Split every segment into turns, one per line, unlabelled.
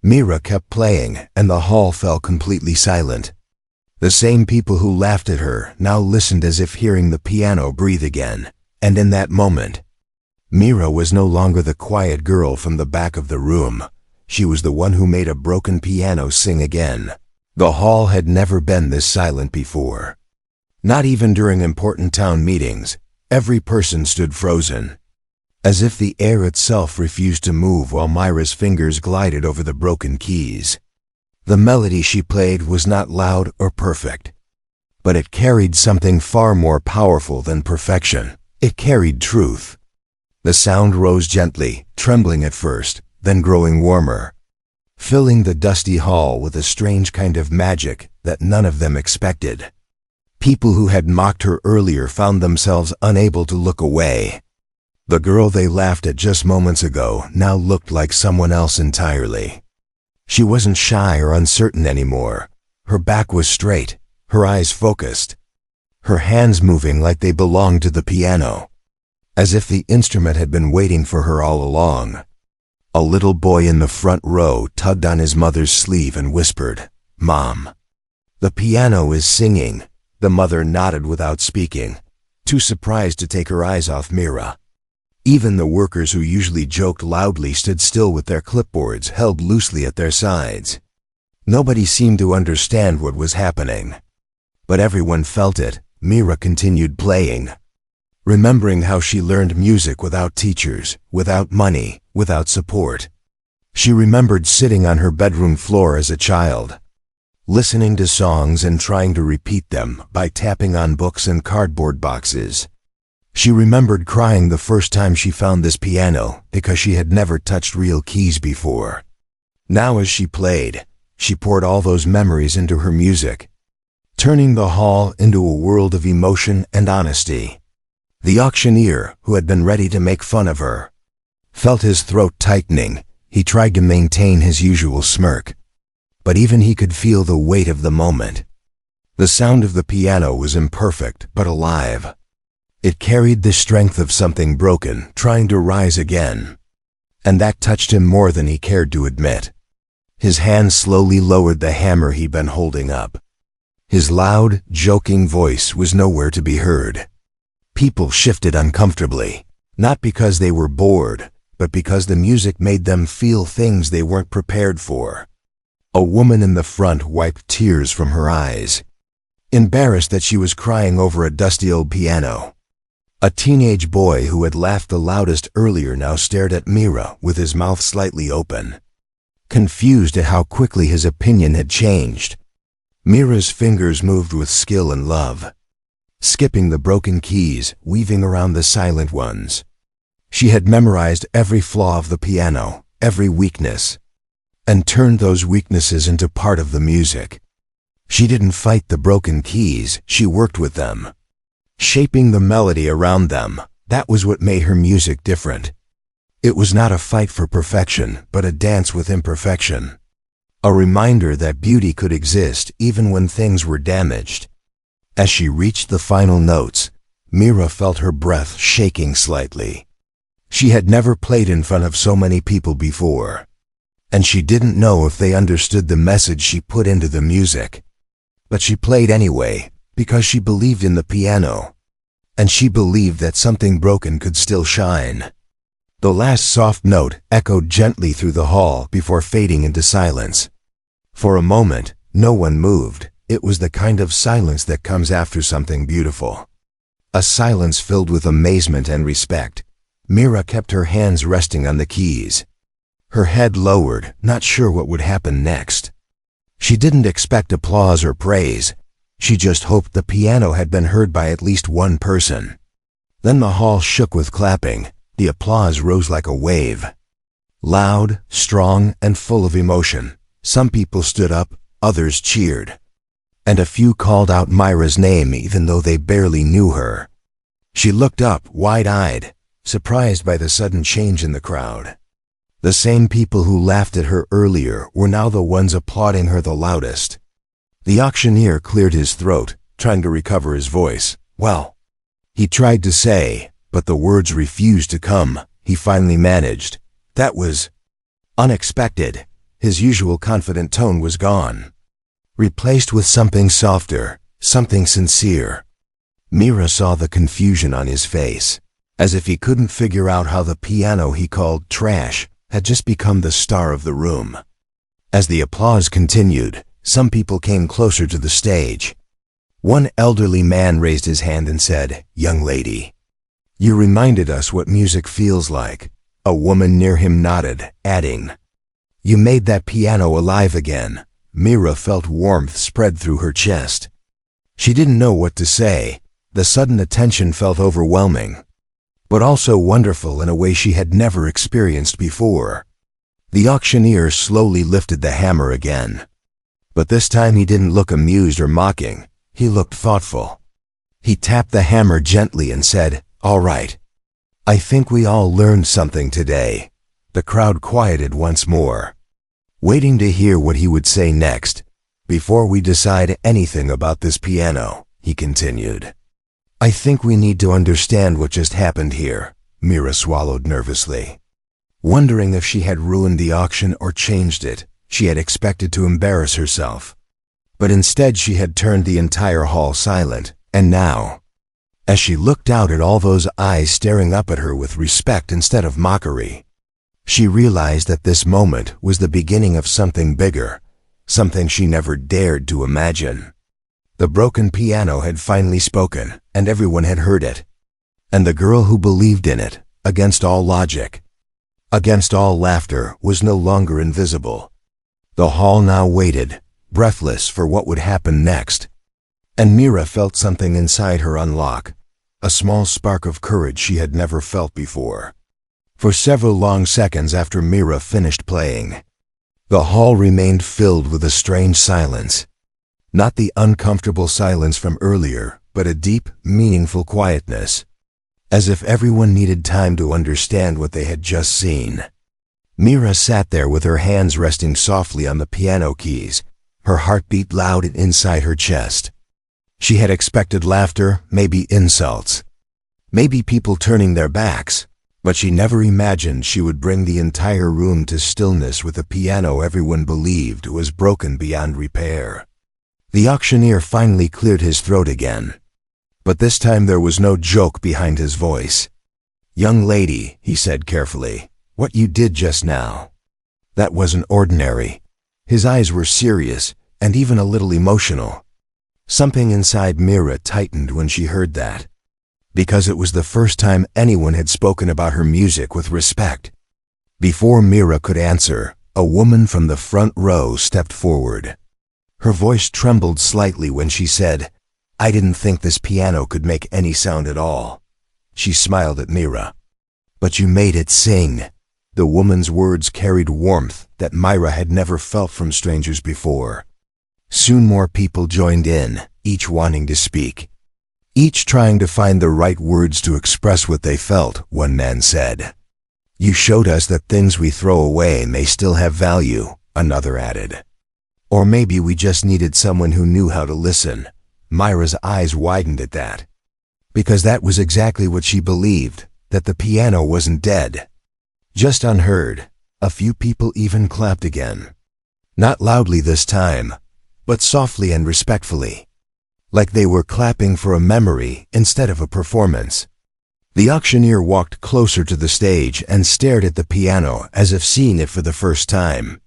Mira kept playing, and the hall fell completely silent. The same people who laughed at her now listened as if hearing the piano breathe again, and in that moment, Mira was no longer the quiet girl from the back of the room. She was the one who made a broken piano sing again. The hall had never been this silent before. Not even during important town meetings. Every person stood frozen, as if the air itself refused to move while Mira's fingers glided over the broken keys. The melody she played was not loud or perfect, but it carried something far more powerful than perfection. It carried truth. The sound rose gently, trembling at first, then growing warmer, filling the dusty hall with a strange kind of magic that none of them expected. People who had mocked her earlier found themselves unable to look away. The girl they laughed at just moments ago now looked like someone else entirely. She wasn't shy or uncertain anymore. Her back was straight, her eyes focused, her hands moving like they belonged to the piano, as if the instrument had been waiting for her all along. A little boy in the front row tugged on his mother's sleeve and whispered, "Mom, the piano is singing." The mother nodded without speaking, too surprised to take her eyes off Mira. Even the workers who usually joked loudly stood still with their clipboards held loosely at their sides. Nobody seemed to understand what was happening, but everyone felt it. Mira continued playing, remembering how she learned music without teachers, without money, without support. She remembered sitting on her bedroom floor as a child, listening to songs and trying to repeat them by tapping on books and cardboard boxes. She remembered crying the first time she found this piano because she had never touched real keys before. Now as she played, she poured all those memories into her music, turning the hall into a world of emotion and honesty. The auctioneer, who had been ready to make fun of her, felt his throat tightening. He tried to maintain his usual smirk, but even he could feel the weight of the moment. The sound of the piano was imperfect but alive. It carried the strength of something broken, trying to rise again. And that touched him more than he cared to admit. His hand slowly lowered the hammer he'd been holding up. His loud, joking voice was nowhere to be heard. People shifted uncomfortably, not because they were bored, but because the music made them feel things they weren't prepared for. A woman in the front wiped tears from her eyes, embarrassed that she was crying over a dusty old piano. A teenage boy who had laughed the loudest earlier now stared at Mira with his mouth slightly open, confused at how quickly his opinion had changed. Mira's fingers moved with skill and love, skipping the broken keys, weaving around the silent ones. She had memorized every flaw of the piano, every weakness, and turned those weaknesses into part of the music. She didn't fight the broken keys, she worked with them, shaping the melody around them. That was what made her music different. It was not a fight for perfection, but a dance with imperfection. A reminder that beauty could exist even when things were damaged. As she reached the final notes, Mira felt her breath shaking slightly. She had never played in front of so many people before, and she didn't know if they understood the message she put into the music. But she played anyway, because she believed in the piano, and she believed that something broken could still shine. The last soft note echoed gently through the hall before fading into silence. For a moment, no one moved. It was the kind of silence that comes after something beautiful. A silence filled with amazement and respect. Mira kept her hands resting on the keys, her head lowered, not sure what would happen next. She didn't expect applause or praise. She just hoped the piano had been heard by at least one person. Then the hall shook with clapping. The applause rose like a wave, loud, strong, and full of emotion. Some people stood up, others cheered, and a few called out Mira's name even though they barely knew her. She looked up, wide-eyed, surprised by the sudden change in the crowd. The same people who laughed at her earlier were now the ones applauding her the loudest. The auctioneer cleared his throat, trying to recover his voice. "Well," he tried to say, but the words refused to come. He finally managed, "That was unexpected." His usual confident tone was gone, replaced with something softer, something sincere. Mira saw the confusion on his face, as if he couldn't figure out how the piano he called trash had just become the star of the room. As the applause continued, some people came closer to the stage. One elderly man raised his hand and said, "Young lady, you reminded us what music feels like." A woman near him nodded, adding, "You made that piano alive again." Mira felt warmth spread through her chest. She didn't know what to say. The sudden attention felt overwhelming, but also wonderful in a way she had never experienced before. The auctioneer slowly lifted the hammer again. But this time he didn't look amused or mocking. He looked thoughtful. He tapped the hammer gently and said, "All right. I think we all learned something today." The crowd quieted once more, waiting to hear what he would say next. "Before we decide anything about this piano," he continued, "I think we need to understand what just happened here." Mira swallowed nervously, wondering if she had ruined the auction or changed it. She had expected to embarrass herself, but instead she had turned the entire hall silent. And now, as she looked out at all those eyes staring up at her with respect instead of mockery, she realized that this moment was the beginning of something bigger, something she never dared to imagine. The broken piano had finally spoken, and everyone had heard it. And the girl who believed in it, against all logic, against all laughter, was no longer invisible. The hall now waited, breathless, for what would happen next. And Mira felt something inside her unlock, a small spark of courage she had never felt before. For several long seconds after Mira finished playing, the hall remained filled with a strange silence. Not the uncomfortable silence from earlier, but a deep, meaningful quietness, as if everyone needed time to understand what they had just seen. Mira sat there with her hands resting softly on the piano keys, her heart beat loud inside her chest. She had expected laughter, maybe insults, maybe people turning their backs, but she never imagined she would bring the entire room to stillness with a piano everyone believed was broken beyond repair. The auctioneer finally cleared his throat again, but this time there was no joke behind his voice. "Young lady," he said carefully, "what you did just now, that wasn't ordinary." His eyes were serious and even a little emotional. Something inside Mira tightened when she heard that, because it was the first time anyone had spoken about her music with respect. Before Mira could answer, a woman from the front row stepped forward. Her voice trembled slightly when she said, "I didn't think this piano could make any sound at all." She smiled at Mira. "But you made it sing." The woman's words carried warmth that Mira had never felt from strangers before. Soon more people joined in, each wanting to speak, each trying to find the right words to express what they felt. One man said, "You showed us that things we throw away may still have value," another added. "Or maybe we just needed someone who knew how to listen." Mira's eyes widened at that, because that was exactly what she believed, that the piano wasn't dead, just unheard. A few people even clapped again. Not loudly this time, but softly and respectfully, like they were clapping for a memory instead of a performance. The auctioneer walked closer to the stage and stared at the piano as if seeing it for the first time.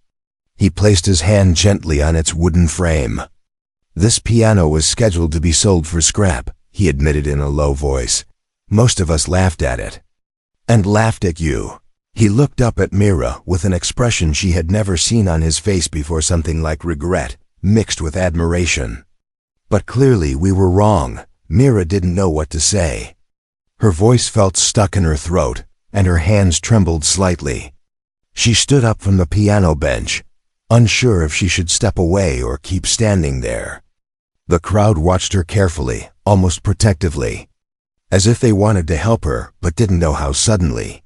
He placed his hand gently on its wooden frame. "This piano was scheduled to be sold for scrap," he admitted in a low voice. "Most of us laughed at it. And laughed at you." He looked up at Mira with an expression she had never seen on his face before, something like regret mixed with admiration. "But clearly we were wrong." Mira didn't know what to say. Her voice felt stuck in her throat, and her hands trembled slightly. She stood up from the piano bench, unsure if she should step away or keep standing there. The crowd watched her carefully, almost protectively, as if they wanted to help her but didn't know how. Suddenly,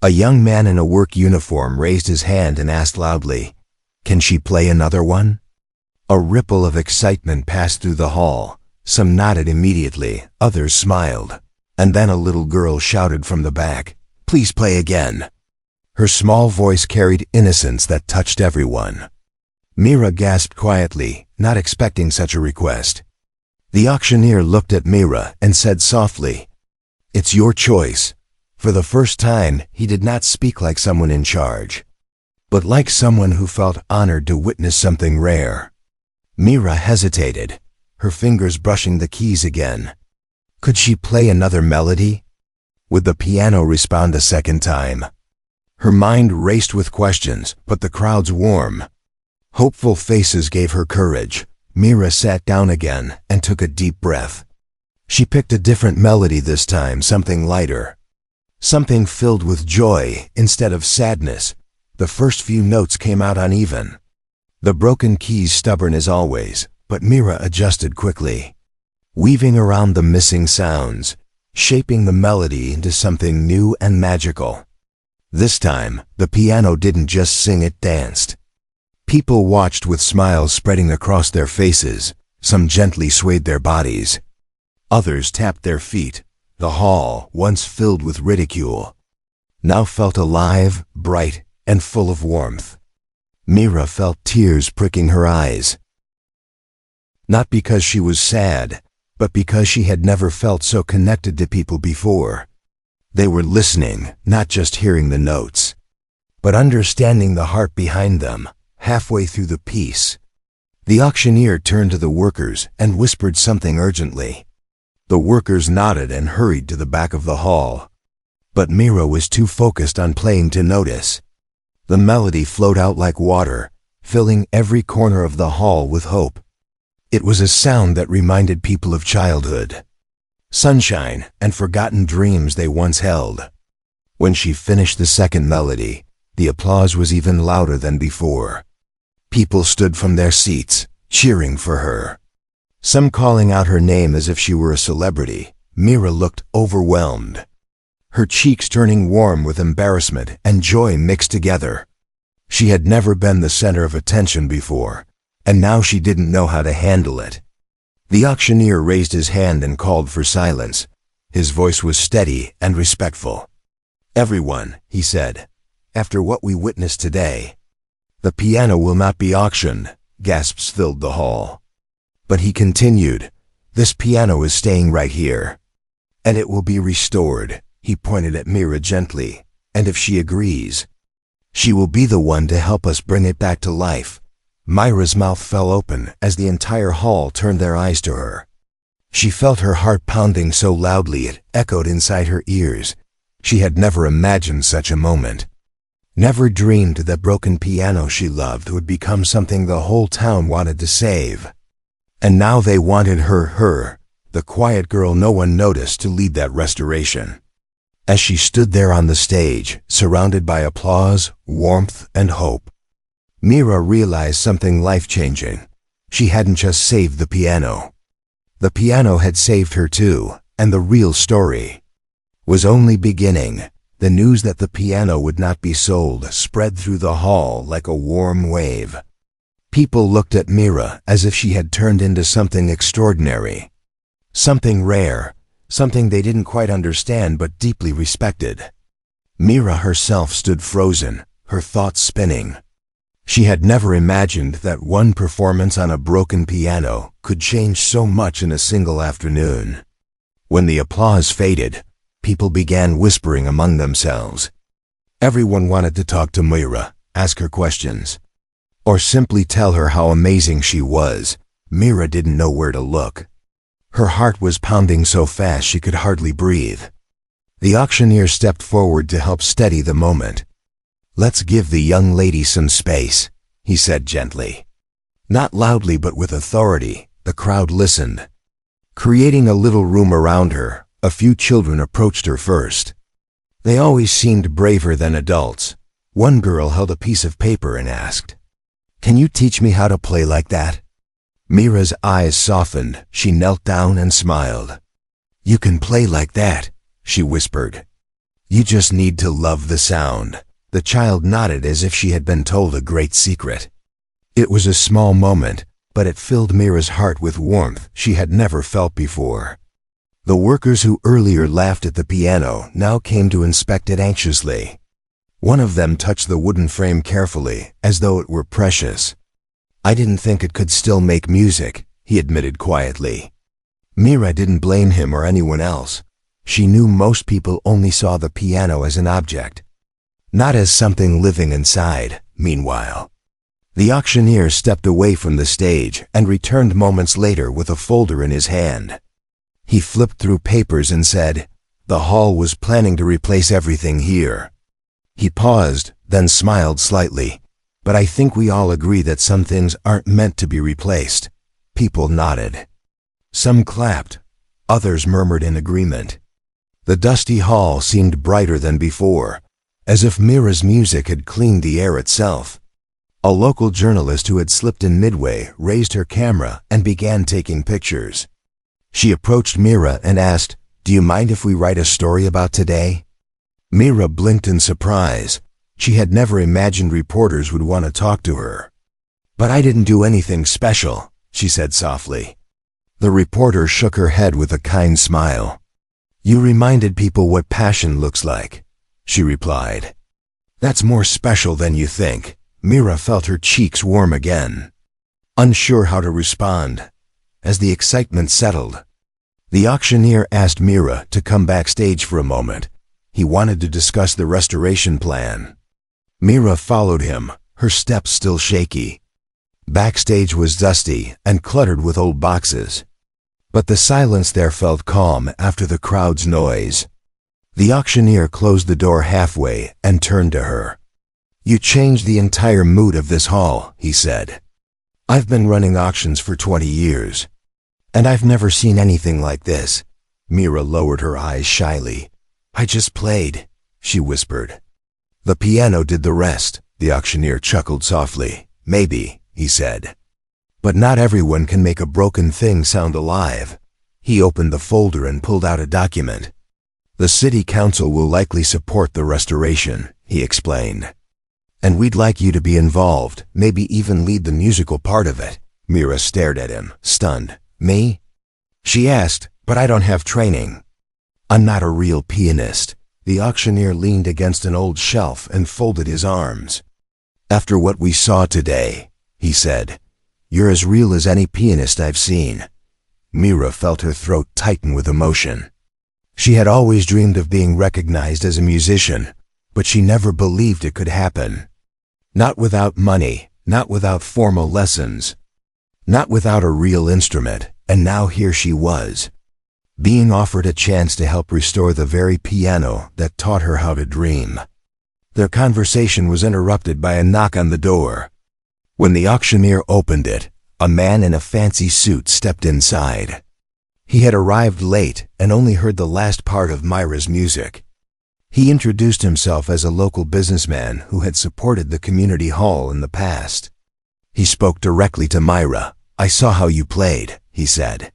a young man in a work uniform raised his hand and asked loudly, "Can she play another one?" A ripple of excitement passed through the hall. Some nodded immediately, others smiled, and then a little girl shouted from the back, "Please play again." Her small voice carried innocence that touched everyone. Mira gasped quietly, not expecting such a request. The auctioneer looked at Mira and said softly, "It's your choice." For the first time, he did not speak like someone in charge, but like someone who felt honored to witness something rare. Mira hesitated, her fingers brushing the keys again. Could she play another melody? Would the piano respond a second time? Her mind raced with questions, but the crowd's warm, hopeful faces gave her courage. Mira sat down again and took a deep breath. She picked a different melody this time, something lighter, something filled with joy instead of sadness. The first few notes came out uneven, the broken keys stubborn as always, but Mira adjusted quickly, weaving around the missing sounds, shaping the melody into something new and magical. This time, the piano didn't just sing, it danced. People watched with smiles spreading across their faces. Some gently swayed their bodies. Others tapped their feet. The hall, once filled with ridicule, now felt alive, bright, and full of warmth. Mira felt tears pricking her eyes. Not because she was sad, but because she had never felt so connected to people before. They were listening, not just hearing the notes, but understanding the heart behind them. Halfway through the piece, the auctioneer turned to the workers and whispered something urgently. The workers nodded and hurried to the back of the hall. But Mira was too focused on playing to notice. The melody flowed out like water, filling every corner of the hall with hope. It was a sound that reminded people of childhood, sunshine, and forgotten dreams they once held. When she finished the second melody, the applause was even louder than before. People stood from their seats, cheering for her, some calling out her name as if she were a celebrity. Mira looked overwhelmed, her cheeks turning warm with embarrassment and joy mixed together. She had never been the center of attention before, and now she didn't know how to handle it. The auctioneer raised his hand and called for silence. His voice was steady and respectful. "Everyone," he said, "after what we witnessed today, the piano will not be auctioned." Gasps filled the hall. But he continued, "This piano is staying right here, and it will be restored." He pointed at Mira gently, "And if she agrees, she will be the one to help us bring it back to life." Mira's mouth fell open as the entire hall turned their eyes to her. She felt her heart pounding so loudly it echoed inside her ears. She had never imagined such a moment, never dreamed that broken piano she loved would become something the whole town wanted to save. And now they wanted her, the quiet girl no one noticed, to lead that restoration. As she stood there on the stage, surrounded by applause, warmth, and hope, Mira realized something life-changing. She hadn't just saved the piano. The piano had saved her too, and the real story was only beginning. The news that the piano would not be sold spread through the hall like a warm wave. People looked at Mira as if she had turned into something extraordinary, something rare, something they didn't quite understand but deeply respected. Mira herself stood frozen, her thoughts spinning. She had never imagined that one performance on a broken piano could change so much in a single afternoon. When the applause faded, people began whispering among themselves. Everyone wanted to talk to Mira, ask her questions, or simply tell her how amazing she was. Mira didn't know where to look. Her heart was pounding so fast she could hardly breathe. The auctioneer stepped forward to help steady the moment. "Let's give the young lady some space," he said gently. Not loudly but with authority. The crowd listened, creating a little room around her. A few children approached her first. They always seemed braver than adults. One girl held a piece of paper and asked, "Can you teach me how to play like that?" Mira's eyes softened. She knelt down and smiled. "You can play like that," she whispered. "You just need to love the sound." The child nodded as if she had been told a great secret. It was a small moment, but it filled Mira's heart with warmth she had never felt before. The workers who earlier laughed at the piano now came to inspect it anxiously. One of them touched the wooden frame carefully, as though it were precious. "I didn't think it could still make music," he admitted quietly. Mira didn't blame him or anyone else. She knew most people only saw the piano as an object, not as something living inside. Meanwhile, the auctioneer stepped away from the stage and returned moments later with a folder in his hand. He flipped through papers and said, "The hall was planning to replace everything here." He paused, then smiled slightly. "But I think we all agree that some things aren't meant to be replaced." People nodded. Some clapped. Others murmured in agreement. The dusty hall seemed brighter than before, as if Mira's music had cleaned the air itself. A local journalist who had slipped in midway raised her camera and began taking pictures. She approached Mira and asked, "Do you mind if we write a story about today?" Mira blinked in surprise. She had never imagined reporters would want to talk to her. "But I didn't do anything special," she said softly. The reporter shook her head with a kind smile. "You reminded people what passion looks like," she replied. "That's more special than you think." Mira felt her cheeks warm again, unsure how to respond. As the excitement settled, the auctioneer asked Mira to come backstage for a moment. He wanted to discuss the restoration plan. Mira followed him, her steps still shaky. Backstage was dusty and cluttered with old boxes, but the silence there felt calm after the crowd's noise. The auctioneer closed the door halfway and turned to her. "You changed the entire mood of this hall," he said. "I've been running auctions for 20 years, and I've never seen anything like this." Mira lowered her eyes shyly. "I just played," she whispered. "The piano did the rest," the auctioneer chuckled softly. "Maybe," he said. "But not everyone can make a broken thing sound alive." He opened the folder and pulled out a document. "The city council will likely support the restoration," he explained. "And we'd like you to be involved, maybe even lead the musical part of it." Mira stared at him, stunned. "Me?" she asked. "But I don't have training. I'm not a real pianist." The auctioneer leaned against an old shelf and folded his arms. "After what we saw today," he said, "you're as real as any pianist I've seen." Mira felt her throat tighten with emotion. She had always dreamed of being recognized as a musician, but she never believed it could happen. Not without money, not without formal lessons, not without a real instrument, and now here she was, being offered a chance to help restore the very piano that taught her how to dream. Their conversation was interrupted by a knock on the door. When the auctioneer opened it, a man in a fancy suit stepped inside. He had arrived late and only heard the last part of Mira's music. He introduced himself as a local businessman who had supported the community hall in the past. He spoke directly to Mira. "I saw how you played," he said,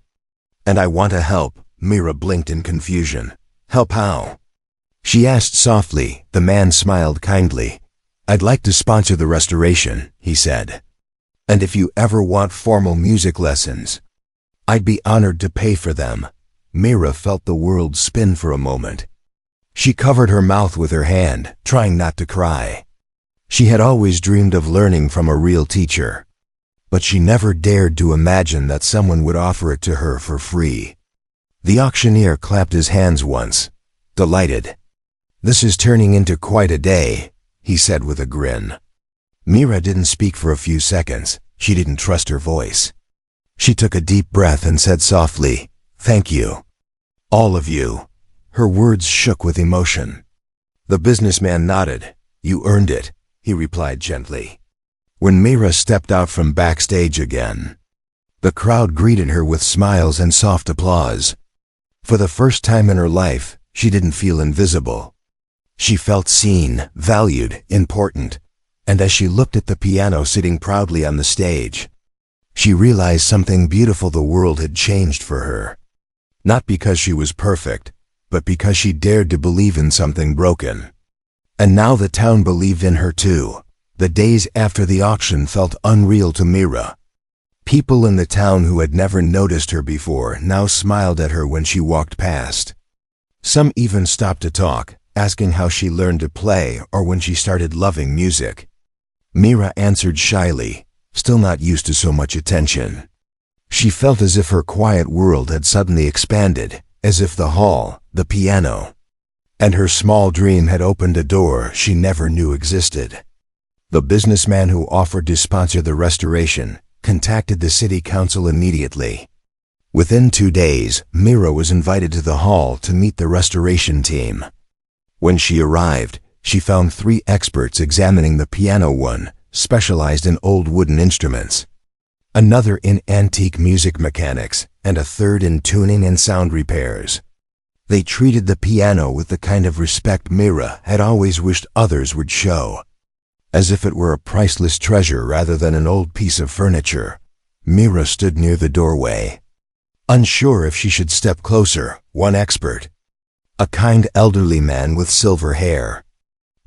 "and I want to help." Mira blinked in confusion. "Help how?" she asked softly. The man smiled kindly. "I'd like to sponsor the restoration," he said. "And if you ever want formal music lessons, I'd be honored to pay for them." Mira felt the world spin for a moment. She covered her mouth with her hand, trying not to cry. She had always dreamed of learning from a real teacher, but she never dared to imagine that someone would offer it to her for free. The auctioneer clapped his hands once, delighted. "This is turning into quite a day," he said with a grin. Mira didn't speak for a few seconds. She didn't trust her voice. She took a deep breath and said softly, "Thank you. All of you." Her words shook with emotion. The businessman nodded. "You earned it," he replied gently. When Mira stepped out from backstage again, the crowd greeted her with smiles and soft applause. For the first time in her life, she didn't feel invisible. She felt seen, valued, important. And as she looked at the piano sitting proudly on the stage, she realized something beautiful. The world had changed for her. Not because she was perfect, but because she dared to believe in something broken. And now the town believed in her too. The days after the auction felt unreal to Mira. People in the town who had never noticed her before now smiled at her when she walked past. Some even stopped to talk, asking how she learned to play or when she started loving music. Mira answered shyly, still not used to so much attention. She felt as if her quiet world had suddenly expanded, as if the hall, the piano, and her small dream had opened a door she never knew existed. The businessman who offered to sponsor the restoration contacted the city council immediately. Within 2 days, Mira was invited to the hall to meet the restoration team. When she arrived, she found 3 experts examining the piano, one specialized in old wooden instruments, another in antique music mechanics, and a third in tuning and sound repairs. They treated the piano with the kind of respect Mira had always wished others would show. As if it were a priceless treasure rather than an old piece of furniture, Mira stood near the doorway. Unsure if she should step closer, one expert, a kind elderly man with silver hair,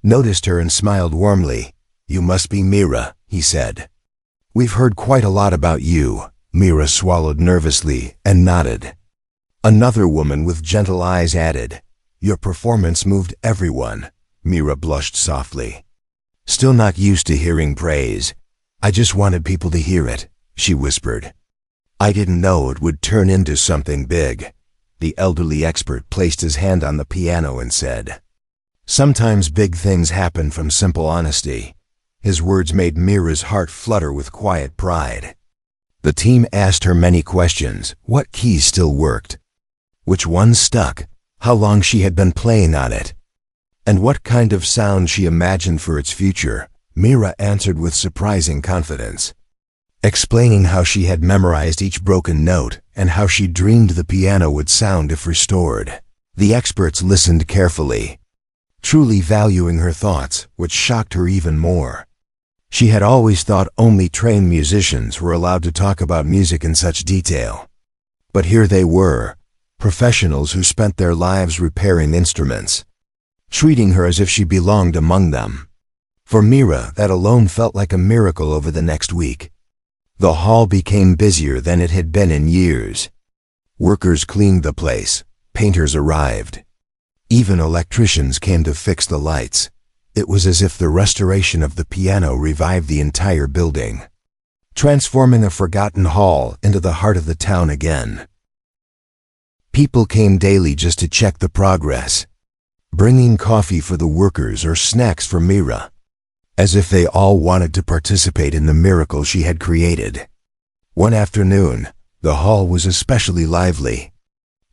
noticed her and smiled warmly. "You must be Mira," he said. "We've heard quite a lot about you." Mira swallowed nervously and nodded. Another woman with gentle eyes added, "Your performance moved everyone." Mira blushed softly. Still not used to hearing praise. "I just wanted people to hear it," she whispered. "I didn't know it would turn into something big." The elderly expert placed his hand on the piano and said, "Sometimes big things happen from simple honesty." His words made Mira's heart flutter with quiet pride. The team asked her many questions: what keys still worked, which ones stuck, how long she had been playing on it, and what kind of sound she imagined for its future. Mira answered with surprising confidence, explaining how she had memorized each broken note and how she dreamed the piano would sound if restored. The experts listened carefully, truly valuing her thoughts, which shocked her even more. She had always thought only trained musicians were allowed to talk about music in such detail. But here they were, professionals who spent their lives repairing instruments, treating her as if she belonged among them. For Mira, that alone felt like a miracle. Over the next week, the hall became busier than it had been in years. Workers cleaned the place, painters arrived, even electricians came to fix the lights. It was as if the restoration of the piano revived the entire building, transforming a forgotten hall into the heart of the town again. People came daily just to check the progress, bringing coffee for the workers or snacks for Mira, as if they all wanted to participate in the miracle she had created. One afternoon, the hall was especially lively.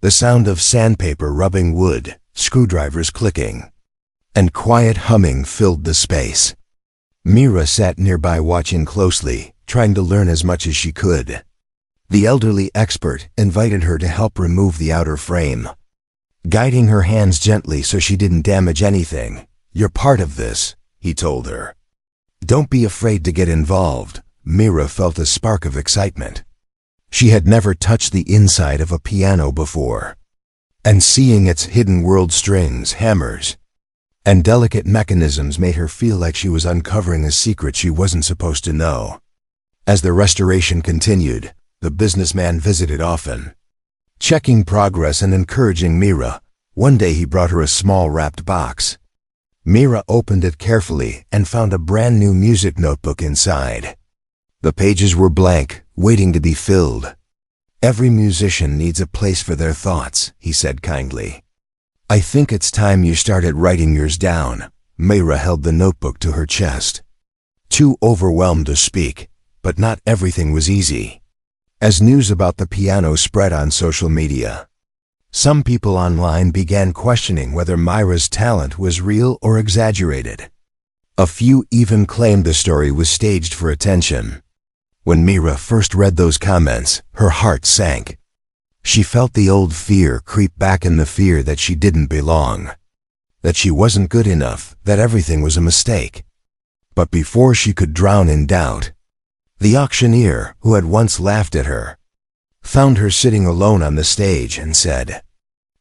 The sound of sandpaper rubbing wood, screwdrivers clicking, and quiet humming filled the space. Mira sat nearby watching closely, trying to learn as much as she could. The elderly expert invited her to help remove the outer frame, guiding her hands gently so she didn't damage anything. "You're part of this," he told her. "Don't be afraid to get involved." Mira felt a spark of excitement. She had never touched the inside of a piano before, and seeing its hidden world strings, hammers, and delicate mechanisms made her feel like she was uncovering a secret she wasn't supposed to know. As the restoration continued, the businessman visited often, checking progress and encouraging Mira. One day he brought her a small wrapped box. Mira opened it carefully and found a brand new music notebook inside. The pages were blank, waiting to be filled. "Every musician needs a place for their thoughts," he said kindly. "I think it's time you started writing yours down." Mira held the notebook to her chest, too overwhelmed to speak, but not everything was easy. As news about the piano spread on social media, some people online began questioning whether Mira's talent was real or exaggerated. A few even claimed the story was staged for attention. When Mira first read those comments, her heart sank. She felt the old fear creep back, in the fear that she didn't belong, that she wasn't good enough, that everything was a mistake. But before she could drown in doubt, the auctioneer, who had once laughed at her, found her sitting alone on the stage and said,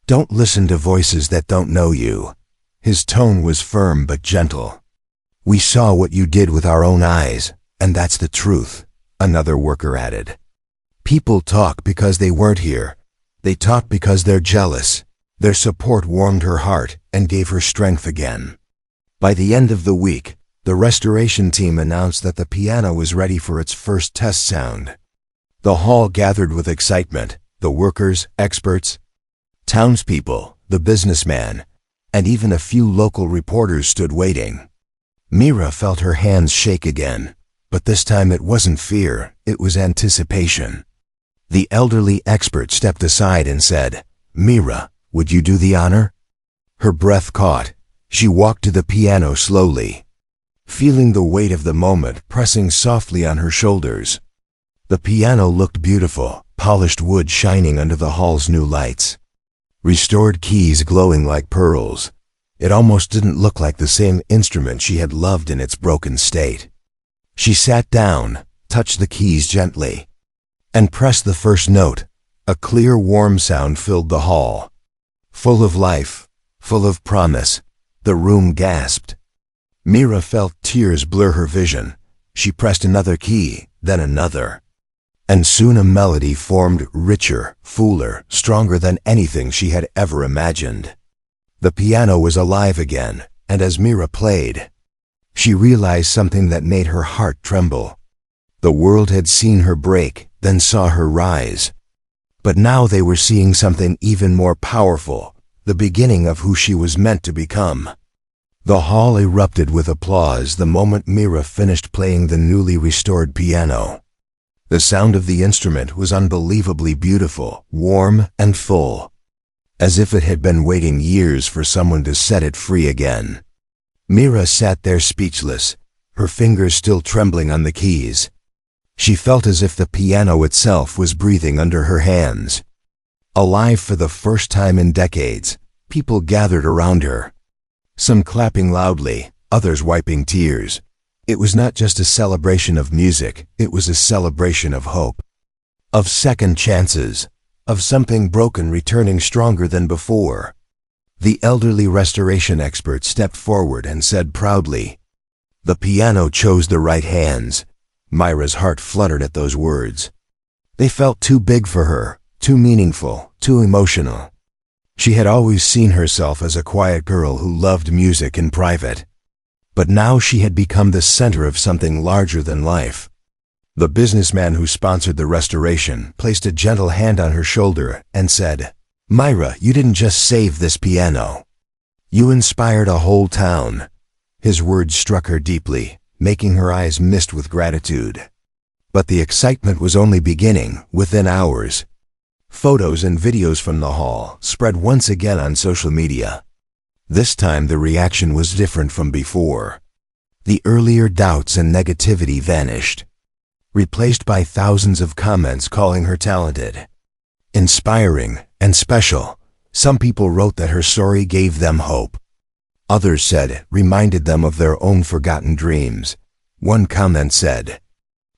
"Don't listen to voices that don't know you." His tone was firm but gentle. "We saw what you did with our own eyes, and that's the truth," another worker added. "People talk because they weren't here. They talk because they're jealous. Their support warmed her heart and gave her strength again. By the end of the week, the restoration team announced that the piano was ready for its first test sound. The hall gathered with excitement. The workers, experts, townspeople, the businessman, and even a few local reporters stood waiting. Mira felt her hands shake again, but this time it wasn't fear, it was anticipation. The elderly expert stepped aside and said, "Mira, would you do the honor?" Her breath caught. She walked to the piano slowly, feeling the weight of the moment pressing softly on her shoulders. The piano looked beautiful, polished wood shining under the hall's new lights, restored keys glowing like pearls. It almost didn't look like the same instrument she had loved in its broken state. She sat down, touched the keys gently, and pressed the first note. A clear, warm sound filled the hall. Full of life, full of promise, the room gasped. Mira felt tears blur her vision. She pressed another key, then another. And soon a melody formed, richer, fuller, stronger than anything she had ever imagined. The piano was alive again, and as Mira played, she realized something that made her heart tremble. The world had seen her break, then saw her rise. But now they were seeing something even more powerful, the beginning of who she was meant to become. The hall erupted with applause the moment Mira finished playing the newly restored piano. The sound of the instrument was unbelievably beautiful, warm, and full, as if it had been waiting years for someone to set it free again. Mira sat there speechless, her fingers still trembling on the keys. She felt as if the piano itself was breathing under her hands. Alive for the first time in decades, people gathered around her, some clapping loudly, others wiping tears. It was not just a celebration of music, it was a celebration of hope, of second chances, of something broken returning stronger than before. The elderly restoration expert stepped forward and said proudly, "The piano chose the right hands." Mira's heart fluttered at those words. They felt too big for her, too meaningful, too emotional. She had always seen herself as a quiet girl who loved music in private. But now she had become the center of something larger than life. The businessman who sponsored the restoration placed a gentle hand on her shoulder and said, "Mira, you didn't just save this piano. You inspired a whole town." His words struck her deeply, making her eyes mist with gratitude. But the excitement was only beginning. Within hours, photos and videos from the hall spread once again on social media. This time the reaction was different from before. The earlier doubts and negativity vanished, replaced by thousands of comments calling her talented, inspiring, and special. Some people wrote that her story gave them hope. Others said it reminded them of their own forgotten dreams. One comment said,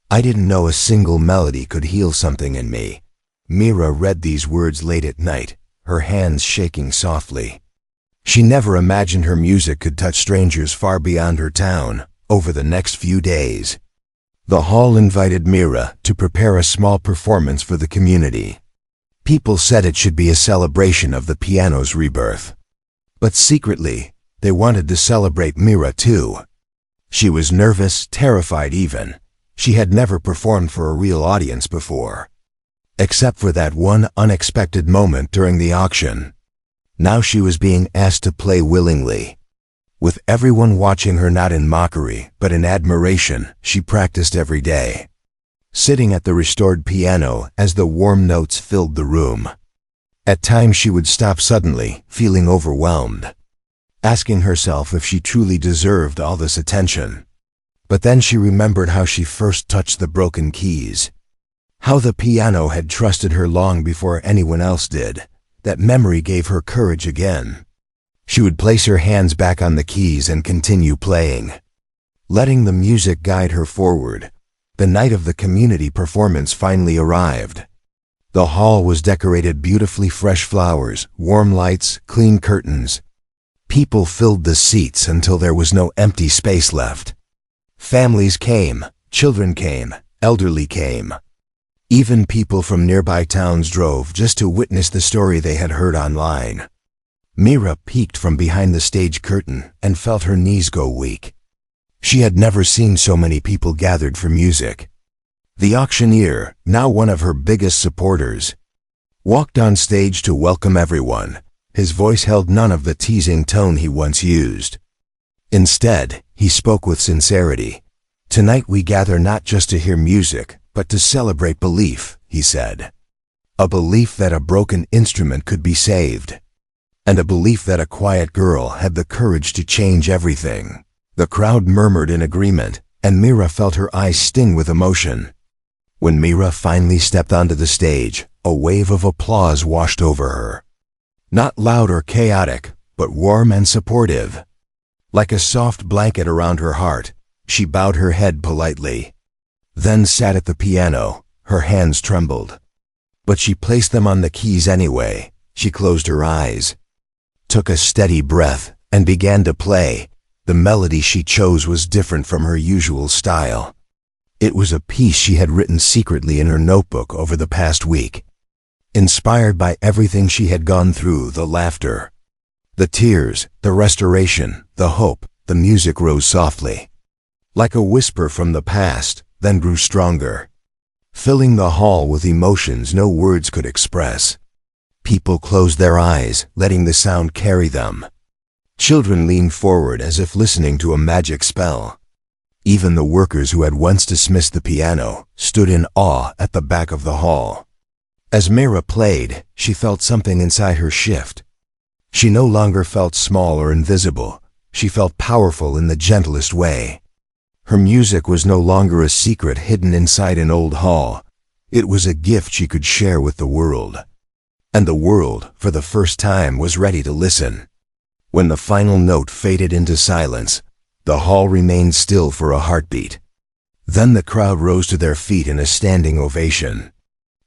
"I didn't know a single melody could heal something in me." Mira read these words late at night, her hands shaking softly. She never imagined her music could touch strangers far beyond her town. Over the next few days, the hall invited Mira to prepare a small performance for the community. People said it should be a celebration of the piano's rebirth. But secretly, they wanted to celebrate Mira too. She was nervous, terrified even. She had never performed for a real audience before, except for that one unexpected moment during the auction. Now she was being asked to play willingly. With everyone watching her not in mockery, but in admiration, she practiced every day, sitting at the restored piano as the warm notes filled the room. At times she would stop suddenly, feeling overwhelmed, asking herself if she truly deserved all this attention. But then she remembered how she first touched the broken keys, how the piano had trusted her long before anyone else did. That memory gave her courage again. She would place her hands back on the keys and continue playing, letting the music guide her forward. The night of the community performance finally arrived. The hall was decorated beautifully, fresh flowers, warm lights, clean curtains. People filled the seats until there was no empty space left. Families came, children came, elderly came. Even people from nearby towns drove just to witness the story they had heard online. Mira peeked from behind the stage curtain and felt her knees go weak. She had never seen so many people gathered for music. The auctioneer, now one of her biggest supporters, walked on stage to welcome everyone. His voice held none of the teasing tone he once used. Instead, he spoke with sincerity. "Tonight we gather not just to hear music, but to celebrate belief," he said. A belief that a broken instrument could be saved. And a belief that a quiet girl had the courage to change everything. The crowd murmured in agreement, and Mira felt her eyes sting with emotion. When Mira finally stepped onto the stage, a wave of applause washed over her. Not loud or chaotic, but warm and supportive. Like a soft blanket around her heart, she bowed her head politely. Then sat at the piano. Her hands trembled. But she placed them on the keys anyway. She closed her eyes, took a steady breath, and began to play. The melody she chose was different from her usual style. It was a piece she had written secretly in her notebook over the past week. Inspired by everything she had gone through, the laughter, the tears, the restoration, the hope, the music rose softly. Like a whisper from the past, then grew stronger, filling the hall with emotions no words could express. People closed their eyes, letting the sound carry them. Children leaned forward as if listening to a magic spell. Even the workers who had once dismissed the piano stood in awe at the back of the hall. As Mira played, she felt something inside her shift. She no longer felt small or invisible. She felt powerful in the gentlest way. Her music was no longer a secret hidden inside an old hall. It was a gift she could share with the world. And the world, for the first time, was ready to listen. When the final note faded into silence, the hall remained still for a heartbeat. Then the crowd rose to their feet in a standing ovation,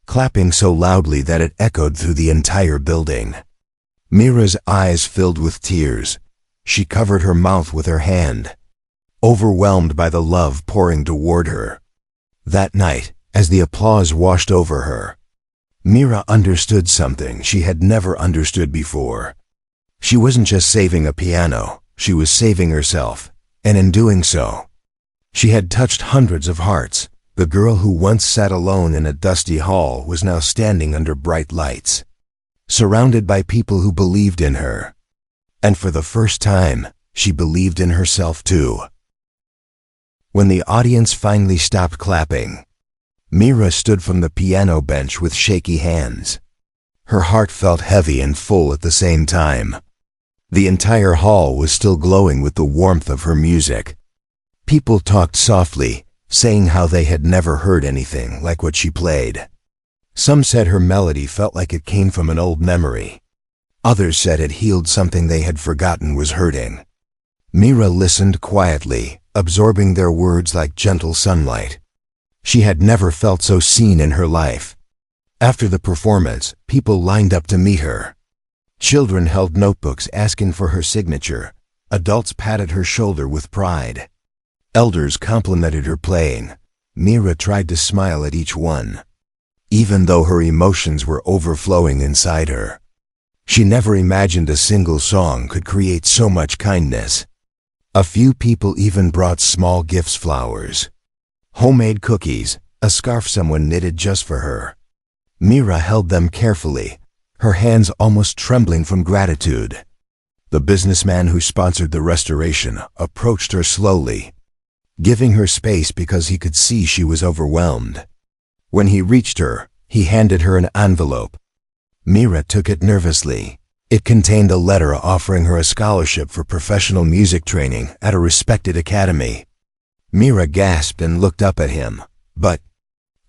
clapping so loudly that it echoed through the entire building. Mira's eyes filled with tears. She covered her mouth with her hand, overwhelmed by the love pouring toward her. That night, as the applause washed over her, Mira understood something she had never understood before. She wasn't just saving a piano, she was saving herself, and in doing so, she had touched hundreds of hearts. The girl who once sat alone in a dusty hall was now standing under bright lights, surrounded by people who believed in her. And for the first time, she believed in herself too. When the audience finally stopped clapping, Mira stood from the piano bench with shaky hands. Her heart felt heavy and full at the same time. The entire hall was still glowing with the warmth of her music. People talked softly, saying how they had never heard anything like what she played. Some said her melody felt like it came from an old memory. Others said it healed something they had forgotten was hurting. Mira listened quietly, absorbing their words like gentle sunlight. She had never felt so seen in her life. After the performance, people lined up to meet her. Children held notebooks asking for her signature. Adults patted her shoulder with pride. Elders complimented her playing. Mira tried to smile at each one, even though her emotions were overflowing inside her. She never imagined a single song could create so much kindness. A few people even brought small gifts: flowers, homemade cookies, a scarf someone knitted just for her. Mira held them carefully, her hands almost trembling from gratitude. The businessman who sponsored the restoration approached her slowly, giving her space because he could see she was overwhelmed. When he reached her, he handed her an envelope. Mira took it nervously. It contained a letter offering her a scholarship for professional music training at a respected academy. Mira gasped and looked up at him. "But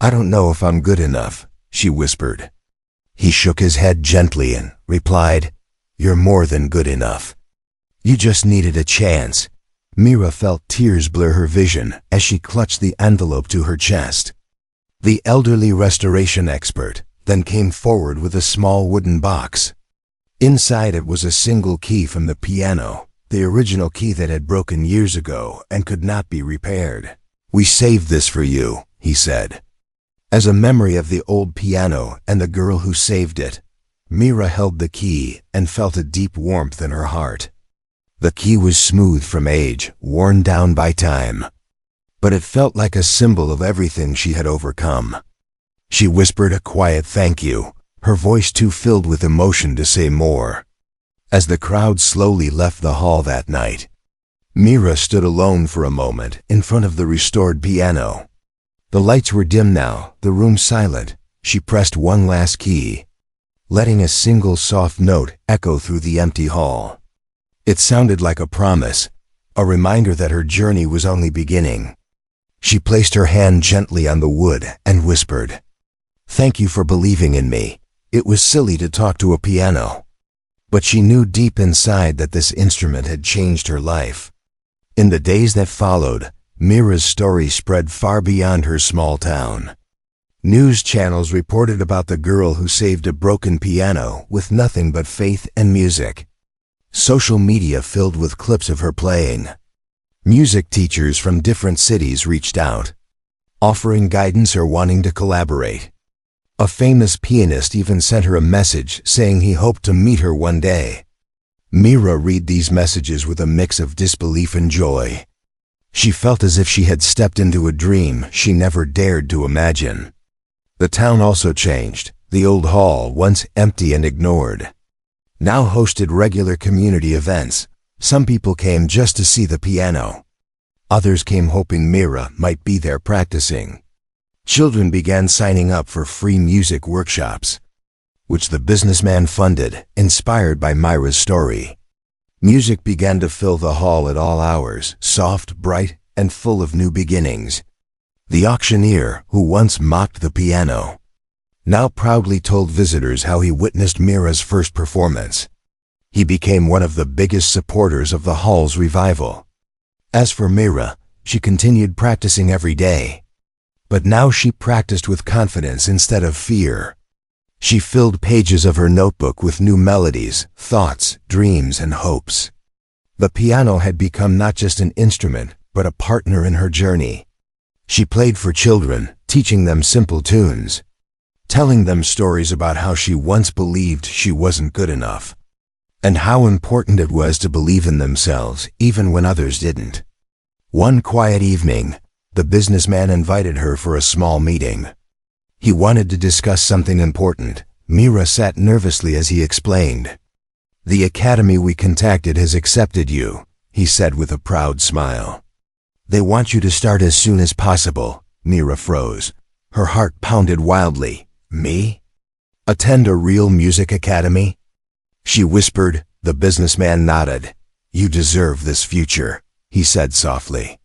I don't know if I'm good enough," she whispered. He shook his head gently and replied, "You're more than good enough. You just needed a chance." Mira felt tears blur her vision as she clutched the envelope to her chest. The elderly restoration expert then came forward with a small wooden box. Inside it was a single key from the piano, the original key that had broken years ago and could not be repaired. "We saved this for you," he said, as a memory of the old piano and the girl who saved it. Mira held the key and felt a deep warmth in her heart. The key was smooth from age, worn down by time, but it felt like a symbol of everything she had overcome. She whispered a quiet thank you, her voice too filled with emotion to say more. As the crowd slowly left the hall that night, Mira stood alone for a moment in front of the restored piano. The lights were dim now, the room silent. She pressed one last key, letting a single soft note echo through the empty hall. It sounded like a promise, a reminder that her journey was only beginning. She placed her hand gently on the wood and whispered, "Thank you for believing in me. It was silly to talk to a piano." But she knew deep inside that this instrument had changed her life. In the days that followed, Mira's story spread far beyond her small town. News channels reported about the girl who saved a broken piano with nothing but faith and music. Social media filled with clips of her playing. Music teachers from different cities reached out, offering guidance or wanting to collaborate. A famous pianist even sent her a message saying he hoped to meet her one day. Mira read these messages with a mix of disbelief and joy. She felt as if she had stepped into a dream she never dared to imagine. The town also changed. The old hall, once empty and ignored, now hosted regular community events. Some people came just to see the piano. Others came hoping Mira might be there practicing. Children began signing up for free music workshops, which the businessman funded, inspired by Mira's story. Music began to fill the hall at all hours, soft, bright, and full of new beginnings. The auctioneer, who once mocked the piano, now proudly told visitors how he witnessed Mira's first performance. He became one of the biggest supporters of the hall's revival. As for Mira, she continued practicing every day. But now she practiced with confidence instead of fear. She filled pages of her notebook with new melodies, thoughts, dreams, and hopes. The piano had become not just an instrument, but a partner in her journey. She played for children, teaching them simple tunes, telling them stories about how she once believed she wasn't good enough, and how important it was to believe in themselves even when others didn't. One quiet evening, the businessman invited her for a small meeting. He wanted to discuss something important. Mira sat nervously as he explained. "The academy we contacted has accepted you," he said with a proud smile. "They want you to start as soon as possible." Mira froze. Her heart pounded wildly. "Me? Attend a real music academy?" She whispered. The businessman nodded. "You deserve this future," he said softly.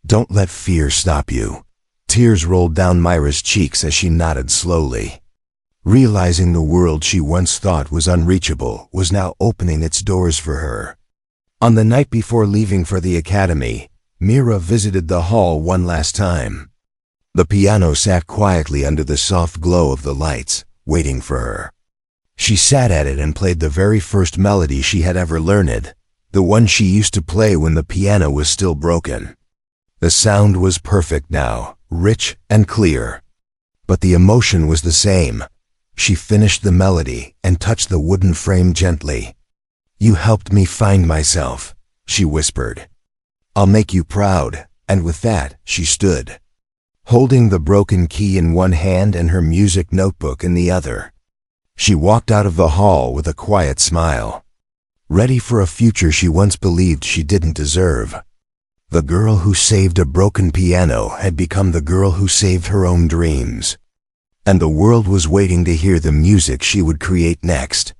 "Don't let fear stop you." Tears rolled down Mira's cheeks as she nodded slowly. Realizing the world she once thought was unreachable was now opening its doors for her. On the night before leaving for the academy, Mira visited the hall one last time. The piano sat quietly under the soft glow of the lights, waiting for her. She sat at it and played the very first melody she had ever learned, the one she used to play when the piano was still broken. The sound was perfect now, rich and clear. But the emotion was the same. She finished the melody and touched the wooden frame gently. "You helped me find myself," she whispered. "I'll make you proud." And with that, she stood, holding the broken key in one hand and her music notebook in the other. She walked out of the hall with a quiet smile, ready for a future she once believed she didn't deserve. The girl who saved a broken piano had become the girl who saved her own dreams. And the world was waiting to hear the music she would create next.